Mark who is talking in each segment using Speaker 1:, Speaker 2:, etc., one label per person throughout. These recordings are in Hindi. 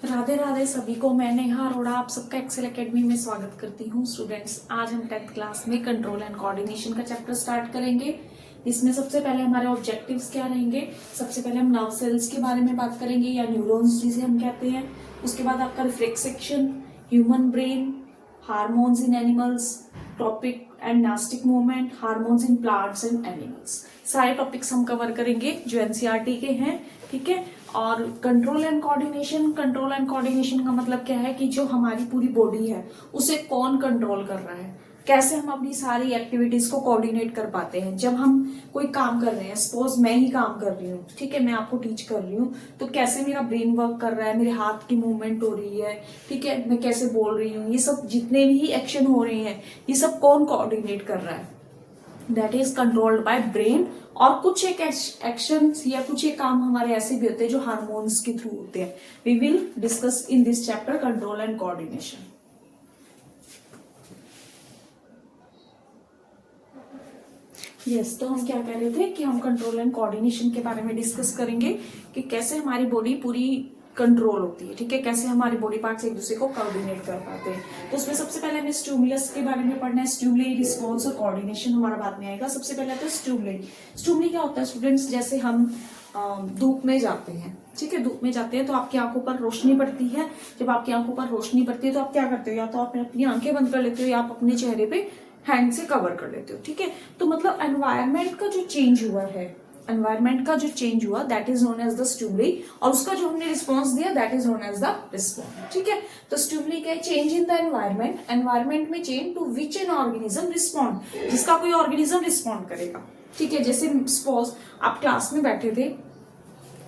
Speaker 1: राधे राधे सभी को। मैं नेहा अरोड़ा आप सबका एक्सेल एकेडमी में स्वागत करती हूँ। स्टूडेंट्स, आज हम 10th क्लास में कंट्रोल एंड कोऑर्डिनेशन का चैप्टर स्टार्ट करेंगे। इसमें सबसे पहले हमारे ऑब्जेक्टिव्स क्या रहेंगे। सबसे पहले हम नर्व सेल्स के बारे में बात करेंगे या न्यूरॉन्स जिसे हम कहते हैं। उसके बाद आपका reflex section, human brain, hormones in animals, topic and nastic movement, hormones in plants and animals. सारे टॉपिक्स हम कवर करेंगे जो एनसीईआरटी के हैं, ठीक है। और कंट्रोल एंड कोऑर्डिनेशन का मतलब क्या है कि जो हमारी पूरी बॉडी है उसे कौन कंट्रोल कर रहा है, कैसे हम अपनी सारी एक्टिविटीज को कोऑर्डिनेट कर पाते हैं। जब हम कोई काम कर रहे हैं, सपोज मैं ही काम कर रही हूँ, ठीक है, मैं आपको टीच कर रही हूँ, तो कैसे मेरा ब्रेन वर्क कर रहा है, मेरे हाथ की मूवमेंट हो रही है, ठीक है, मैं कैसे बोल रही हूँ, ये सब जितने भी एक्शन हो रहे हैं ये सब कौन कोऑर्डिनेट कर रहा है, that is controlled by brain. और कुछ एक एक्शन या कुछ एक काम हमारे ऐसे भी होते हैं जो हार्मोन्स के थ्रू होते हैं। We will discuss in this chapter control and coordination. Yes, तो हम क्या कह रहे थे कि हम कंट्रोल एंड कोऑर्डिनेशन के बारे में डिस्कस करेंगे कि कैसे हमारी बॉडी पूरी कंट्रोल होती है, ठीक है, कैसे हमारे बॉडी पार्ट्स एक दूसरे को कोऑर्डिनेट कर पाते हैं। तो उसमें सबसे पहले हमें स्टिमुलस के बारे में पढ़ना है। स्टिमुली, रिस्पॉन्स और कोऑर्डिनेशन हमारा बाद में आएगा। सबसे पहले तो स्टिमुली। स्टिमुली क्या होता है स्टूडेंट्स, जैसे हम धूप में जाते हैं, ठीक है, धूप में जाते हैं तो आपकी आंखों पर रोशनी पड़ती है। जब आपकी आंखों पर रोशनी पड़ती है तो आप क्या करते हो, या तो आप अपनी आंखें बंद कर लेते हो या आप अपने चेहरे पे हैंड से कवर कर लेते हो, ठीक है। तो मतलब एनवायरमेंट का जो चेंज हुआ है, that is known as the stimuli, और उसका जो हमने रिस्पॉन्स दिया that is known as the response, ठीक है। तो स्टिमुली क्या है, चेंज इन द एनवायरमेंट में change to which an organism respond, जिसका कोई ऑर्गेनिज्म रिस्पॉन्ड करेगा, ठीक है। जैसे सपोज आप क्लास में बैठे थे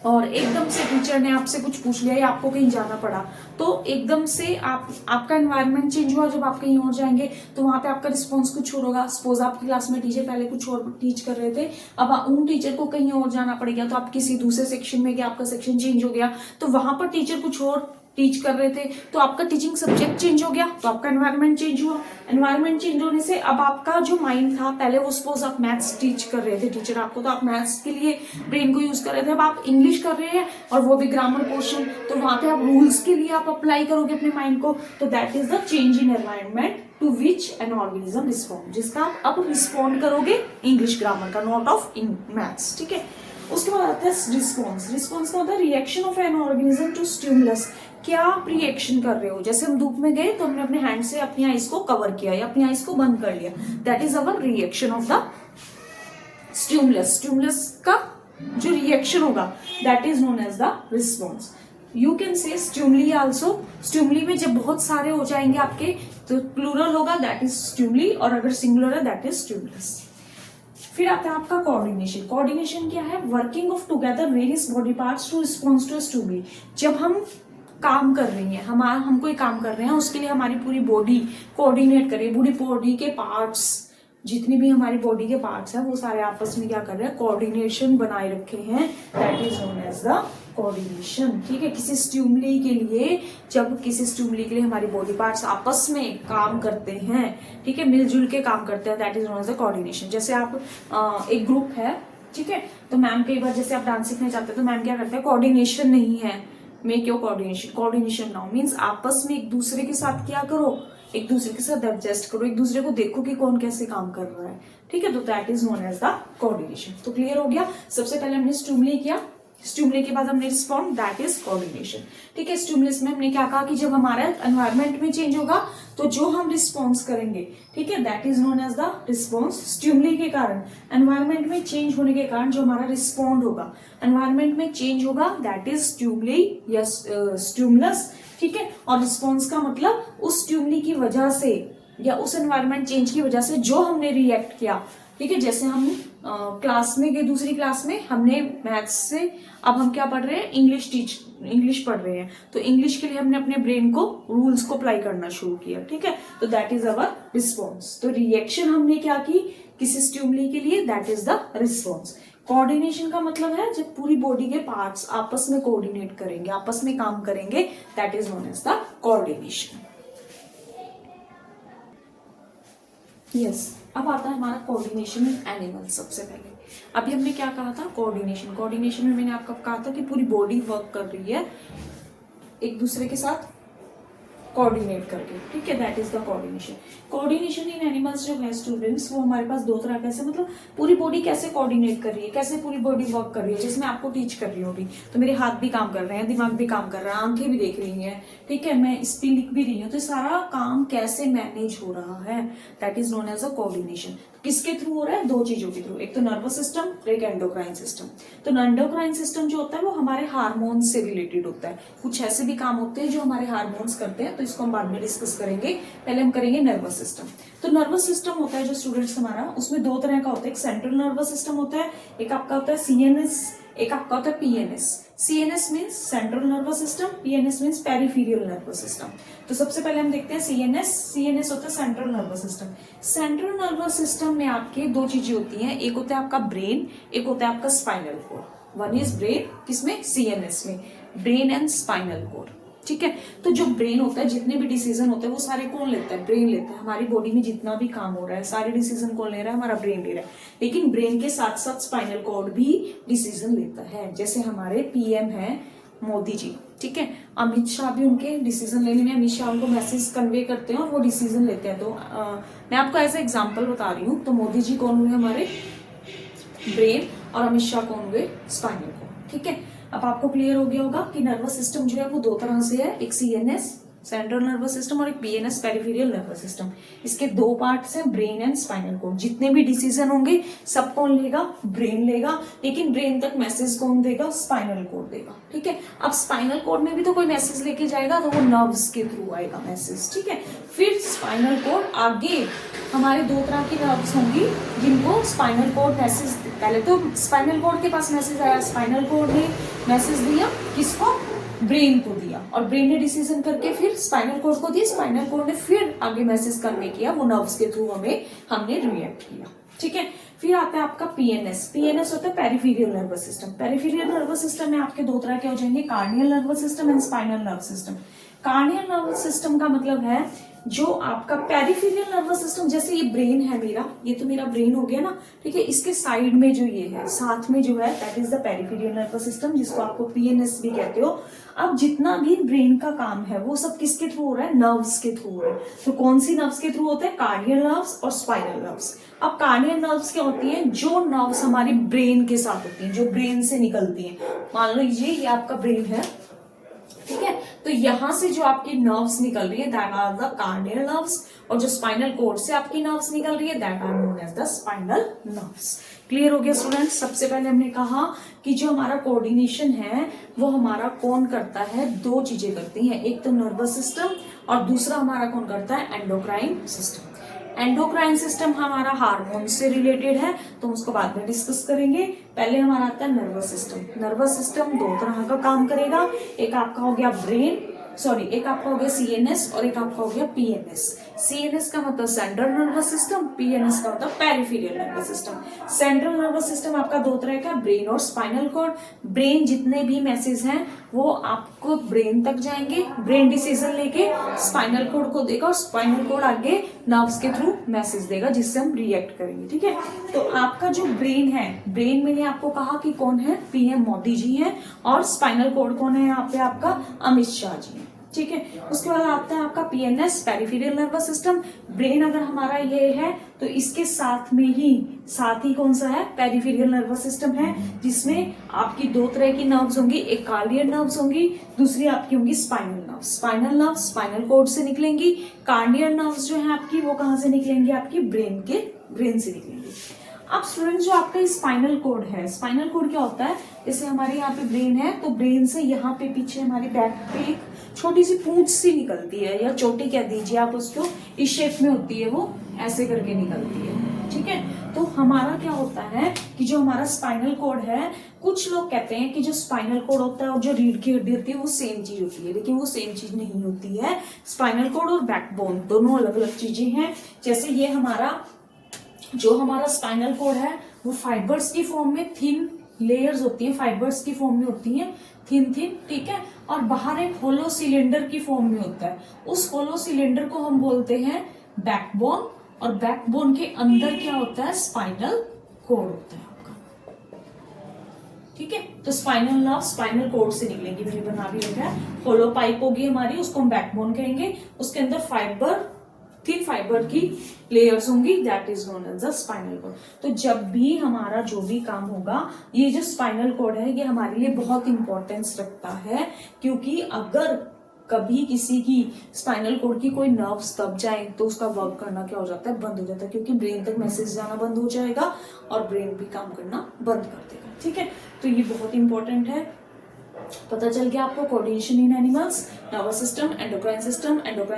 Speaker 1: और एकदम से टीचर ने आपसे कुछ पूछ लिया या आपको कहीं जाना पड़ा, तो एकदम से आपका एनवायरनमेंट चेंज हुआ। जब आप कहीं और जाएंगे तो वहां पे आपका रिस्पॉन्स कुछ और होगा। सपोज आपकी क्लास में टीचर पहले कुछ और टीच कर रहे थे, अब उन टीचर को कहीं और जाना पड़ गया, तो आप किसी दूसरे सेक्शन में गए, आपका सेक्शन चेंज हो गया, तो वहां पर टीचर कुछ और टीच कर रहे थे, तो आपका टीचिंग सब्जेक्ट चेंज हो गया, तो आपका एनवायरनमेंट चेंज हुआ। एनवायरनमेंट चेंज होने से अब आपका जो माइंड था, पहले वो सपोज आप मैथ्स टीच कर रहे थे टीचर आपको, तो आप मैथ्स के लिए ब्रेन को यूज कर रहे थे, अब आप इंग्लिश कर रहे हैं और वो भी ग्रामर पोर्शन, तो वहां पे आप रूल्स के लिए आप अप्लाई करोगे अपने माइंड को। तो that is the change in environment to which an organism respond, जिसका आप अब रिस्पॉन्ड करोगे इंग्लिश ग्रामर का, नॉट ऑफ इन मैथ्स, ठीक है। उसके बाद आता है रिस्पॉन्स का होता है reaction of an organism to stimulus. क्या आप रिएक्शन कर रहे हो, जैसे हम धूप में गए तो हमने अपने हैंड से अपनी आईज को कवर किया या अपनी आईज को बंद कर लिया, that is our reaction of the stimulus का जो रिएक्शन होगा that is known as the response. You can say stimuli also. Stimuli में जब बहुत सारे हो जाएंगे आपके तो प्लूरल होगा, दैट इज स्टिमुली, और अगर सिंगुलर है दैट इज स्टिमुलस। फिर आता है आपका कोऑर्डिनेशन क्या है, working of together various body parts to response to stimuli. जब हम काम कर रही हैं, हम कोई काम कर रहे हैं, उसके लिए हमारी पूरी बॉडी कोऑर्डिनेट करे, पूरी बॉडी के पार्ट्स, जितनी भी हमारी बॉडी के पार्ट्स हैं वो सारे आपस में क्या कर रहे हैं, कोऑर्डिनेशन बनाए रखे हैं, that is known as the coordination, ठीक है। किसी स्टिमुली के लिए, जब किसी स्टिमुली के लिए हमारी बॉडी पार्ट्स आपस में काम करते हैं, ठीक है, मिलजुल के काम करते हैं, that is known as the coordination. जैसे आप एक ग्रुप है, ठीक है, तो मैम कई बार जैसे आप डांस सीखने जाते हैं तो मैम क्या करते हैं, कोऑर्डिनेशन नहीं है, make your coordination now means आपस में एक दूसरे के साथ क्या करो, एक दूसरे के साथ एडजस्ट करो, एक दूसरे को देखो कि कौन कैसे काम कर रहा है, ठीक है। तो that is known as the coordination. तो क्लियर हो गया। सबसे पहले हमने स्टिमुली किया, स्टिमुली के बाद हमने रिस्पॉन्ड, दैट इज कोऑर्डिनेशन, ठीक है। स्टिमुलस में हमने क्या कहा कि जब हमारा एनवायरनमेंट में चेंज होगा तो जो हम रिस्पॉन्स करेंगे, ठीक है, that is known as the response. Stimuli के कारण, एनवायरनमेंट में चेंज होने के कारण जो हमारा रिस्पॉन्ड होगा, एनवायरनमेंट में चेंज होगा, दैट इज स्टिमुली या स्टिमुलस, ठीक है। और रिस्पॉन्स का मतलब उस स्टिमुली की वजह से या उस एनवायरनमेंट चेंज की वजह से जो हमने रिएक्ट किया, ठीक है। जैसे हम क्लास में गए, दूसरी क्लास में हमने मैथ्स से, अब हम क्या पढ़ रहे हैं, इंग्लिश पढ़ रहे हैं, तो इंग्लिश के लिए हमने अपने ब्रेन को रूल्स को अप्लाई करना शुरू किया, ठीक है। तो दैट इज अवर रिस्पॉन्स। तो रिएक्शन हमने क्या की किसी स्टिमुली के लिए, that is the response. Coordination का मतलब है जब पूरी बॉडी के पार्ट्स आपस में कोऑर्डिनेट करेंगे, आपस में काम करेंगे, that is known as the coordination. Yes, अब आता है हमारा कोऑर्डिनेशन इन एनिमल्स। सबसे पहले अभी हमने क्या कहा था, कोऑर्डिनेशन में मैंने आपको कहा था कि पूरी बॉडी वर्क कर रही है एक दूसरे के साथ कोऑर्डिनेट करके, ठीक है, that is the coordination. Coordination in animals जो है स्टूडेंट्स, वो हमारे पास दो तरह कैसे, मतलब पूरी बॉडी कैसे कोऑर्डिनेट कर रही है, कैसे पूरी बॉडी वर्क कर रही है, जैसे मैं आपको टीच कर रही हूँ अभी, तो मेरे हाथ भी काम कर रहे हैं, दिमाग भी काम कर रहा है, आंखें भी देख रही हैं, ठीक है, मैं इस पे लिख भी रही हूँ, तो सारा काम कैसे मैनेज हो रहा है, that is known as a coordination. किसके थ्रू हो रहा है? दो चीजों के थ्रू, एक तो नर्वस सिस्टम और एक एंडोक्राइन सिस्टम। तो एंडोक्राइन सिस्टम जो होता है वो हमारे हार्मोन्स से रिलेटेड होता है, कुछ ऐसे भी काम होते हैं जो हमारे हार्मोन्स करते हैं, तो इसको हम बाद में डिस्कस करेंगे, पहले हम करेंगे नर्वस सिस्टम। तो नर्वस सिस्टम होता है जो स्टूडेंट्स हमारा, उसमें दो तरह का होता है, एक सेंट्रल नर्वस सिस्टम होता है, एक आपका होता है सीएनएस, एक आपका होता है PNS. CNS means central nervous system, PNS means peripheral nervous system. तो सबसे पहले हम देखते हैं सीएनएस। सीएनएस होता है central nervous system. Central nervous system में आपके दो चीजें होती हैं, एक होता है आपका ब्रेन, एक होता है आपका spinal cord. One is brain, किसमें? सीएनएस में, ब्रेन एंड स्पाइनल कॉर्ड, ठीक है। तो जो ब्रेन होता है, जितने भी डिसीजन होते हैं वो सारे कौन लेता है? ब्रेन लेता है। हमारी बॉडी में जितना भी काम हो रहा है सारे डिसीजन कौन ले रहा है? हमारा ब्रेन ले रहा है। लेकिन ब्रेन के साथ साथ स्पाइनल कॉर्ड भी डिसीजन लेता है। जैसे हमारे पीएम है मोदी जी, ठीक है, अमित शाह भी उनके डिसीजन लेने में, अमित शाह उनको मैसेज कन्वे करते हैं और वो डिसीजन लेते हैं। तो मैं आपको एज ए एग्जाम्पल बता रही हूँ। तो मोदी जी कौन हुए? हमारे ब्रेन, और अमित शाह कौन हुए? स्पाइनल कॉर्ड, ठीक है। अब आपको क्लियर हो गया होगा कि नर्वस सिस्टम जो है वो दो तरह से है, एक सीएनएस सेंट्रल नर्वस सिस्टम और एक पीएनएस पेरिफेरियल नर्वस सिस्टम। इसके दो पार्ट्स हैं, ब्रेन एंड स्पाइनल कॉर्ड। जितने भी डिसीजन होंगे सब कौन लेगा? ब्रेन लेगा, लेकिन ब्रेन तक मैसेज कौन देगा? स्पाइनल कॉर्ड देगा, ठीक है। अब स्पाइनल कॉर्ड में भी तो कोई मैसेज लेके जाएगा, तो वो नर्व्स के थ्रू आएगा मैसेज, ठीक है। फिर स्पाइनल कॉर्ड आगे, हमारे दो तरह की नर्व्स होंगी जिनको स्पाइनल कॉर्ड मैसेज, पहले तो स्पाइनल कॉर्ड के पास मैसेज आया, स्पाइनल कॉर्ड ने मैसेज दिया किसको? ब्रेन को दिया, और ब्रेन ने डिसीजन करके फिर स्पाइनल कॉर्ड को दिया, स्पाइनल कॉर्ड ने फिर आगे मैसेज कन्वे किया, वो नर्व्स के थ्रू हमने रिएक्ट किया, ठीक है। फिर आता है आपका पीएनएस। पीएनएस होता है peripheral nervous system. Peripheral nervous system में आपके दो तरह के हो जाएंगे, cranial nervous system and spinal nervous system. Cranial nervous system का मतलब है जो आपका पेरिफेरियल नर्वस सिस्टम, जैसे ये ब्रेन है मेरा, ये तो मेरा ब्रेन हो गया ना, ठीक है, इसके साइड में जो ये है, साथ में जो है, that is the peripheral nervous system, जिसको आपको पीएनएस भी कहते हो। अब जितना भी ब्रेन का काम है वो सब किसके थ्रू हो रहा है? नर्व्स के थ्रू हो रहा है। तो कौन सी नर्व्स के थ्रू होते हैं? कार्डियल नर्व्स और स्पाइनल नर्व्स। अब कार्डियल नर्व्स क्या होती है? जो नर्व्स हमारी ब्रेन के साथ होती हैं, जो ब्रेन से निकलती हैं। मान लो ये आपका ब्रेन है, ठीक है, तो यहां से जो आपकी नर्व्स निकल रही है दैट आर द कार्डियल नर्व्स, और जो स्पाइनल कोर्ड से आपकी नर्व्स निकल रही है that are known as the spinal nerves. Clear हो गया स्टूडेंट्स? सबसे पहले हमने कहा कि जो हमारा कोऑर्डिनेशन है वो हमारा कौन करता है? दो चीजें करती हैं, एक तो नर्वस सिस्टम और दूसरा हमारा कौन करता है? Endocrine system. एंडोक्राइन सिस्टम हमारा हार्मोन से रिलेटेड है, तो उसको बाद में डिस्कस करेंगे। पहले हमारा आता है नर्वस सिस्टम। नर्वस सिस्टम दो तरह का काम करेगा, एक आपका हो गया ब्रेन, सॉरी, एक आपका हो गया सीएनएस और एक आपका हो गया पीएनएस। सीएनएस का मतलब सेंट्रल नर्वस सिस्टम, पीएनएस का मतलब peripheral nervous system. Central nervous system आपका दो तरह का, ब्रेन और स्पाइनल कॉर्ड। ब्रेन जितने भी मैसेज हैं वो आपको ब्रेन तक जाएंगे, ब्रेन डिसीजन लेके स्पाइनल कॉर्ड को देगा और स्पाइनल कॉर्ड आगे नर्व्स के थ्रू मैसेज देगा जिससे हम रिएक्ट करेंगे, ठीक है। तो आपका जो ब्रेन है, ब्रेन मैंने आपको कहा कि कौन है? पीएम मोदी जी है, और स्पाइनल कॉर्ड कौन है यहाँ पे? आपका अमित शाह जी है, ठीक है। उसके बाद आता है आपका PNS, peripheral nervous system. Brain अगर हमारा ये है तो इसके साथ ही कौन सा है? पेरिफेरियल नर्वस सिस्टम है, जिसमें आपकी दो तरह की नर्व्स होंगी, एक कार्डियल नर्व्स होंगी, दूसरी आपकी होंगी spinal nerves. Spinal nerves spinal cord से निकलेंगी, कार्डियल नर्व्स जो है आपकी वो कहां से निकलेंगी? आपकी ब्रेन से निकलेंगी। अब स्टूडेंट जो आपका स्पाइनल कॉर्ड है, स्पाइनल कॉर्ड क्या होता है? जैसे हमारे यहाँ पे ब्रेन है, तो ब्रेन से यहाँ पे पीछे हमारे बैक पे एक छोटी सी पूंछ सी निकलती है, या चोटी कह दीजिए आप उसको, इस शेप में होती है, वो ऐसे करके निकलती है, ठीक है। तो हमारा क्या होता है कि जो हमारा स्पाइनल कॉर्ड है, कुछ लोग कहते हैं कि जो स्पाइनल कॉर्ड होता है और जो रीढ़ की हड्डी होती है वो सेम चीज होती है, लेकिन वो सेम चीज नहीं होती है। स्पाइनल कॉर्ड और बैकबोन दोनों अलग अलग चीजें हैं। जैसे ये जो हमारा स्पाइनल कॉर्ड है वो फाइबर्स की फॉर्म में, थिन लेयर्स होती है, फाइबर्स की फॉर्म में होती है, थिन, ठीक है, और बाहर एक होलो सिलेंडर की फॉर्म में होता है। उस होलो सिलेंडर को हम बोलते हैं बैकबोन, और बैकबोन के अंदर क्या होता है? स्पाइनल कॉर्ड होता है आपका, ठीक है। तो स्पाइनल नर्व स्पाइनल कोड से निकलेंगी, मैंने बना भी रखा है। होलो पाइप होगी हमारी, उसको हम बैकबोन कहेंगे। उसके अंदर फाइबर, थिन फाइबर की लेयर्स होंगी, that is known as the spinal cord. तो जब भी हमारा जो भी काम होगा, ये जो स्पाइनल कोड है ये हमारे लिए बहुत इंपॉर्टेंस रखता है, क्योंकि अगर कभी किसी की स्पाइनल कोड की कोई नर्व्स दब जाए तो उसका वर्क करना क्या हो जाता है, बंद हो जाता है, क्योंकि ब्रेन तक मैसेज जाना बंद हो जाएगा और ब्रेन भी काम करना बंद कर देगा। ठीक है, तो ये बहुत इंपॉर्टेंट है। पता चल गया आपको coordination in animals, nervous system, endocrine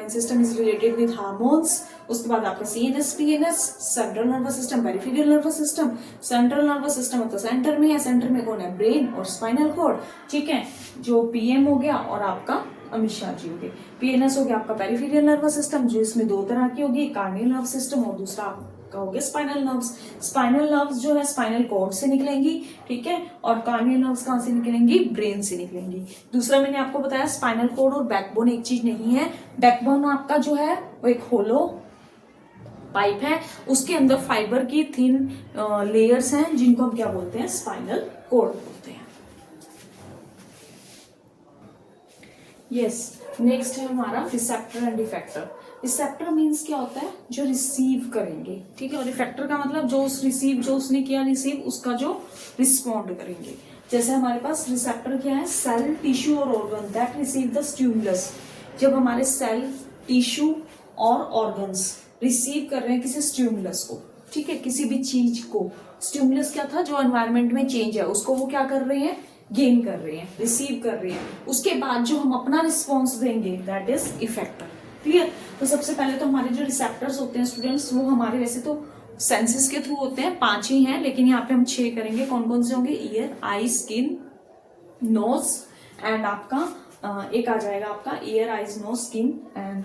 Speaker 1: system is related with hormones. उसके बाद आपका CNS, PNS, central nervous system, peripheral nervous system. Central nervous system तो सेंटर में है, सेंटर में कौन है, ब्रेन और स्पाइनल कोड। ठीक है, जो पीएम हो गया और आपका अमित शाह जी हो गए। पीएनएस हो गया आपका पेरिफेरल नर्वस सिस्टम, जो इसमें दो तरह की होगी, कार्नियल नर्व सिस्टम और दूसरा का हो गया स्पाइनल नर्व्स। स्पाइनल नर्व्स जो है स्पाइनल कॉर्ड से निकलेंगी, ठीक है, और कार्नियल नर्व्स कहां से निकलेंगी, ब्रेन से निकलेंगी। दूसरा मैंने आपको बताया स्पाइनल कॉर्ड और बैकबोन एक चीज नहीं है। बैकबोन आपका जो है वो एक होलो पाइप है, उसके अंदर फाइबर की थिन लेयर्स हैं, जिनको हम क्या बोलते हैं, स्पाइनल कॉर्ड बोलते हैं। यस, नेक्स्ट है हमारा receptor and effector. Receptor means क्या होता है, जो रिसीव करेंगे, ठीक है, और इफेक्टर का मतलब जो उसने किया रिसीव, उसका जो रिस्पॉन्ड करेंगे। जैसे हमारे पास रिसेप्टर क्या है, सेल, टिश्यू और organ that receive the stimulus. जब हमारे सेल, टिश्यू और ऑर्गन्स रिसीव कर रहे हैं किसी स्टिमुलस को, ठीक है, किसी भी चीज को, स्टिमुलस क्या था, जो एनवायरमेंट में चेंज है उसको वो क्या कर रहे हैं, गेन कर रहे हैं, रिसीव कर रहे हैं। उसके बाद जो हम अपना रिस्पॉन्स देंगे दैट इज इफेक्टर। क्लियर। तो सबसे पहले तो हमारे जो रिसेप्टर्स होते हैं स्टूडेंट्स, वो हमारे वैसे तो सेंसेस के थ्रू होते हैं, 5 ही हैं, लेकिन यहाँ पे हम 6 करेंगे। कौन कौन से होंगे, ear, eye, skin, nose and आपका एक आ जाएगा आपका ear, eyes, nose, skin and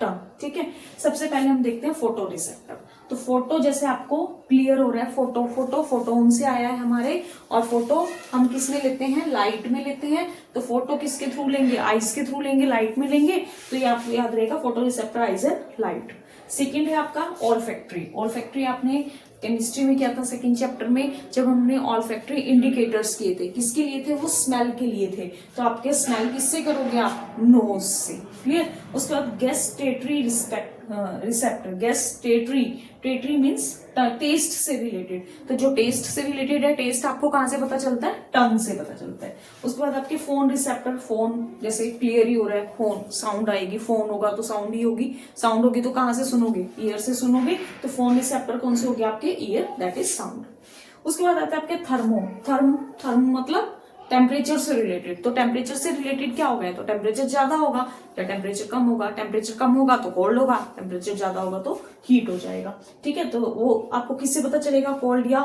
Speaker 1: tongue. ठीक है, सबसे पहले हम देखते हैं फोटो रिसेप्टर। तो फोटो जैसे आपको क्लियर हो रहा है, फोटो उनसे आया है हमारे, और फोटो हम किस में लेते हैं, लाइट में लेते हैं। तो फोटो किसके थ्रू लेंगे, आइज के थ्रू लेंगे, लाइट में लेंगे। तो ये आपको याद रहेगा, photo receptor, eyes and light. Second है आपका ऑल्फैक्टरी। ऑल्फैक्टरी आपने केमिस्ट्री में किया था सेकंड चैप्टर में, जब हमने ऑल्फैक्टरी इंडिकेटर्स किए थे। किसके लिए थे, वो स्मेल के लिए थे। तो आपके स्मेल किससे करोगे आप, नोज से। क्लियर। उसके बाद गैस्टेटरी रिसेप्टर, गैस्टेटरी मीन्स टेस्ट से रिलेटेड। तो जो टेस्ट से रिलेटेड है, टेस्ट आपको कहां से पता चलता है, टंग से पता चलता है। उसके बाद आपके फोन रिसेप्टर, फोन जैसे क्लियर ही हो रहा है, फोन साउंड आएगी, फोन होगा तो साउंड ही होगी, साउंड होगी तो कहां से सुनोगे, ईयर से सुनोगे। तो फोन रिसेप्टर कौन से हो गया आपके, ईयर, दैट इज साउंड। उसके बाद आता है आपके थर्मो मतलब टेम्परेचर से रिलेटेड। तो टेम्परेचर से रिलेटेड क्या हो गया, तो टेम्परेचर ज्यादा होगा या टेम्परेचर कम होगा, टेम्परेचर कम होगा तो कोल्ड होगा, टेम्परेचर ज्यादा होगा तो हीट हो जाएगा। ठीक है, तो वो आपको किससे पता चलेगा, कोल्ड या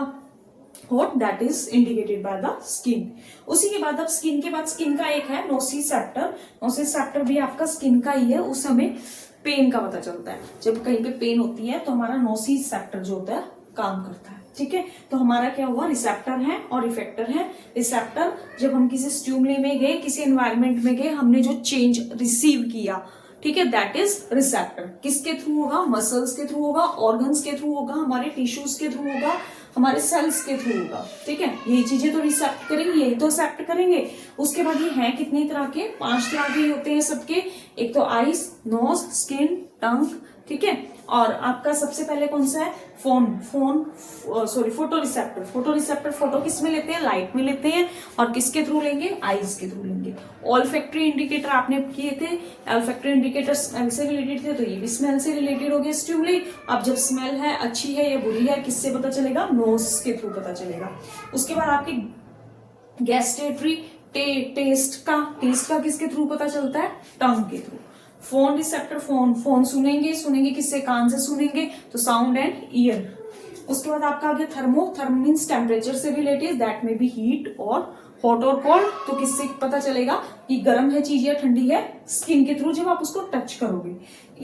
Speaker 1: hot, that is indicated by the skin. उसी के बाद अब स्किन के बाद स्किन का एक है नोसिसेप्टर। नोसिसेप्टर भी आपका स्किन का ही है। उस समय पेन का पता चलता है, जब कहीं पे पेन होती है तो हमारा नोसिसेप्टर जो होता है काम करता है। ठीक है, तो हमारा क्या हुआ, रिसेप्टर है और इफेक्टर है। रिसेप्टर जब हम किसी स्टिमुली में गए, किसी एनवायरमेंट में गए, हमने जो चेंज रिसीव किया, ठीक है, दैट इज रिसेप्टर। किसके थ्रू होगा, मसल्स के थ्रू होगा, ऑर्गन्स के थ्रू होगा, हमारे टिश्यूज के थ्रू होगा, हमारे सेल्स के थ्रू होगा। ठीक है, यही चीजें तो रिसेप्ट करेंगे, यही तो एक्सेप्ट करेंगे। उसके बाद ये हैं कितनी तरह के, 5 तरह के होते हैं सबके। एक तो आईज, नोज, स्किन, टंग, ठीक है, और आपका सबसे पहले कौन सा है, photo receptor. Photo receptor photo किस में लेते हैं, लाइट में लेते हैं, और किसके थ्रू लेंगे, आईज के थ्रू लेंगे। ऑल्फैक्टरी इंडिकेटर आपने किए थे, ऑल्फैक्टरी इंडिकेटर स्मेल से रिलेटेड थे, तो ये भी स्मेल से रिलेटेड हो गया स्टिमुली। अब जब स्मेल है अच्छी है या बुरी है, किससे पता चलेगा, नोज के थ्रू पता चलेगा। उसके बाद आपकी गैस्टेटरी, टेस्ट का किसके थ्रू पता चलता है, टंग के थ्रू। फोन रिसेप्टर, फोन सुनेंगे किससे, कान से सुनेंगे, तो साउंड एंड ईयर। उसके बाद आपका आ गया थर्मो मीन्स टेम्परेचर से रिलेटेड, दैट में बी हीट और हॉट और कोल्ड। तो किससे पता चलेगा कि गर्म है चीज या ठंडी है, स्किन के थ्रू जब आप उसको टच करोगे।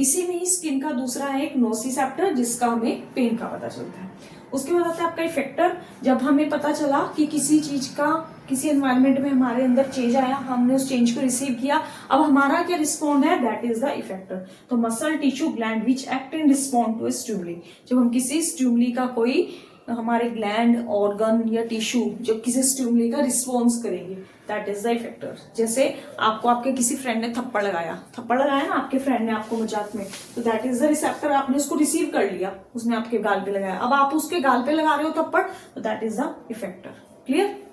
Speaker 1: इसी में ही स्किन का दूसरा है एक नोसिसेप्टर, जिसका हमें पेन का पता चलता है। उसके बाद आता है आपका इफेक्टर। जब हमें पता चला कि किसी चीज का, किसी एनवायरमेंट में हमारे अंदर चेंज आया, हमने उस चेंज को रिसीव किया, अब हमारा क्या रिस्पॉन्ड है, दैट इज द इफेक्टर। तो muscle, tissue, gland which act in respond to stimuli. जब हम किसी स्टिमुली का कोई हमारे ग्लैंड, ऑर्गन या टिश्यू जो किसी स्टिमुली का रिस्पॉन्स करेगी, दैट इज द इफेक्टर। जैसे आपको आपके किसी फ्रेंड ने थप्पड़ लगाया ना आपके फ्रेंड ने आपको मजाक में, तो दैट इज द रिसेप्टर, आपने उसको रिसीव कर लिया, उसने आपके गाल पे लगाया, अब आप उसके गाल पे लगा रहे हो थप्पड़, तो that is the effector. Clear?